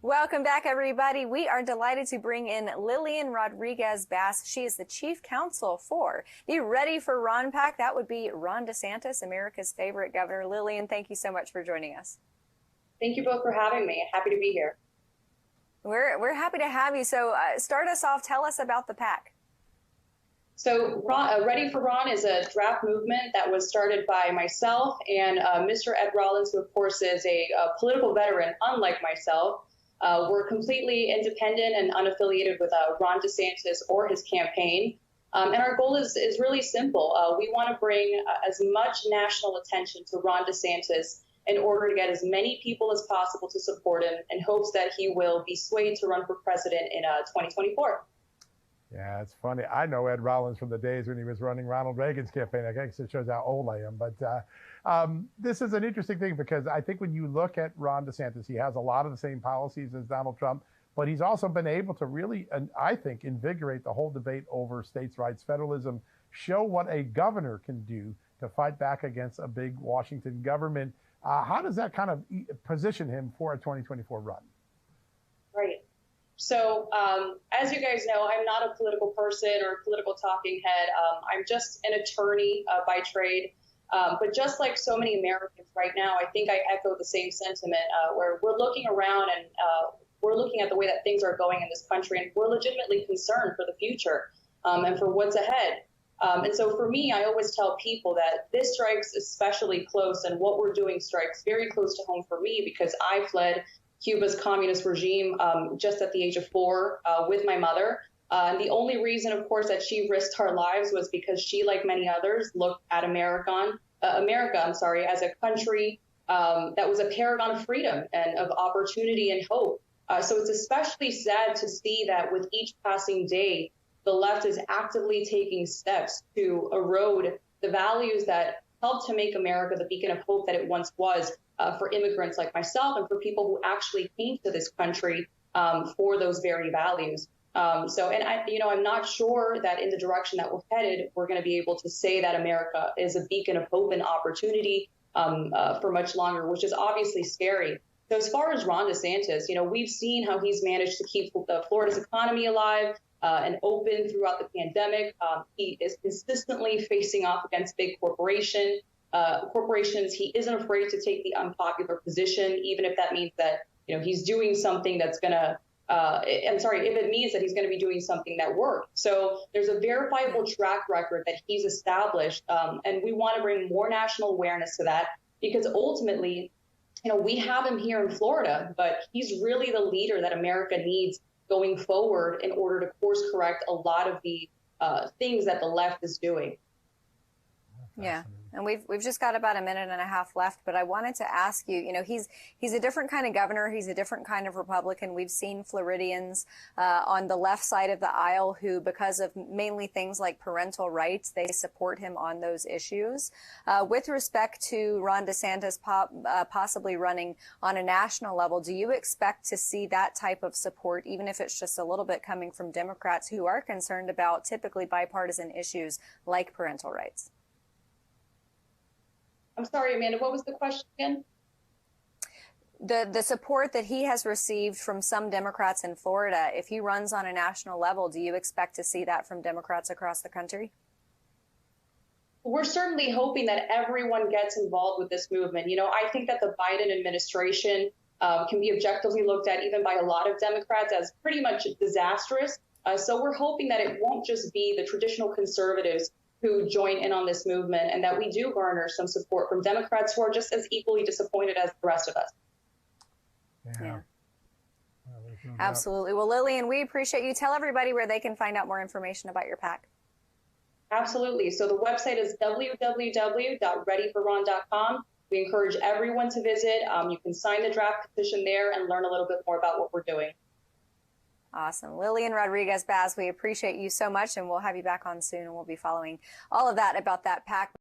Welcome back, everybody. We are delighted to bring in Lilian Rodriguez-Bass. She is the Chief Counsel for the Ready for Ron PAC. That would be Ron DeSantis, America's favorite governor. Lilian, thank you so much for joining us. Thank you both for having me. Happy to be here. We're happy to have you. So start us off. Tell us about the PAC. So Ready for Ron is a draft movement that was started by myself and Mr. Ed Rollins, who of course is a political veteran, unlike myself. We're completely independent and unaffiliated with Ron DeSantis or his campaign. And our goal is really simple. We want to bring as much national attention to Ron DeSantis in order to get as many people as possible to support him in hopes that he will be swayed to run for president in 2024. Yeah, it's funny. I know Ed Rollins from the days when he was running Ronald Reagan's campaign. I guess it shows how old I am. But this is an interesting thing because I think when you look at Ron DeSantis, he has a lot of the same policies as Donald Trump, but he's also been able to really, and I think, invigorate the whole debate over states' rights, federalism, show what a governor can do to fight back against a big Washington government. How does that kind of position him for a 2024 run? Right. So as you guys know, I'm not a political person or a political talking head. I'm just an attorney by trade. But just like so many Americans right now, I think I echo the same sentiment where we're looking around and we're looking at the way that things are going in this country, and we're legitimately concerned for the future and for what's ahead. And so for me, I always tell people that this strikes especially close, and what we're doing strikes very close to home for me because I fled Cuba's communist regime just at the age of 4 with my mother. And the only reason, of course, that she risked her lives was because she, like many others, looked at America, as a country that was a paragon of freedom and of opportunity and hope. So it's especially sad to see that with each passing day, the left is actively taking steps to erode the values that helped to make America the beacon of hope that it once was for immigrants like myself and for people who actually came to this country for those very values. I'm not sure that in the direction that we're headed, we're going to be able to say that America is a beacon of hope and opportunity for much longer, which is obviously scary. So as far as Ron DeSantis, we've seen how he's managed to keep Florida's economy alive and open throughout the pandemic. He is consistently facing off against big corporations. He isn't afraid to take the unpopular position, even if that means that he's doing something that's going to if it means that he's going to be doing something that worked. So there's a verifiable track record that he's established, and we want to bring more national awareness to that because ultimately, we have him here in Florida, but he's really the leader that America needs going forward in order to course correct a lot of the things that the left is doing. Yeah. And we've just got about a minute and a half left, but I wanted to ask you, he's a different kind of governor. He's a different kind of Republican. We've seen Floridians on the left side of the aisle who, because of mainly things like parental rights, they support him on those issues. With respect to Ron DeSantis possibly running on a national level, do you expect to see that type of support, even if it's just a little bit coming from Democrats who are concerned about typically bipartisan issues like parental rights? I'm sorry, Amanda, what was the question again? The support that he has received from some Democrats in Florida, if he runs on a national level, do you expect to see that from Democrats across the country? We're certainly hoping that everyone gets involved with this movement. I think that the Biden administration can be objectively looked at even by a lot of Democrats as pretty much disastrous. So we're hoping that it won't just be the traditional conservatives who join in on this movement, and that we do garner some support from Democrats who are just as equally disappointed as the rest of us. Yeah. Absolutely. Well, Lilian, we appreciate you. Tell everybody where they can find out more information about your PAC. Absolutely. So the website is www.readyforron.com. We encourage everyone to visit. You can sign the draft petition there and learn a little bit more about what we're doing. Awesome. Lilian Rodriguez-Bass, we appreciate you so much, and we'll have you back on soon, and we'll be following all of that about that PAC.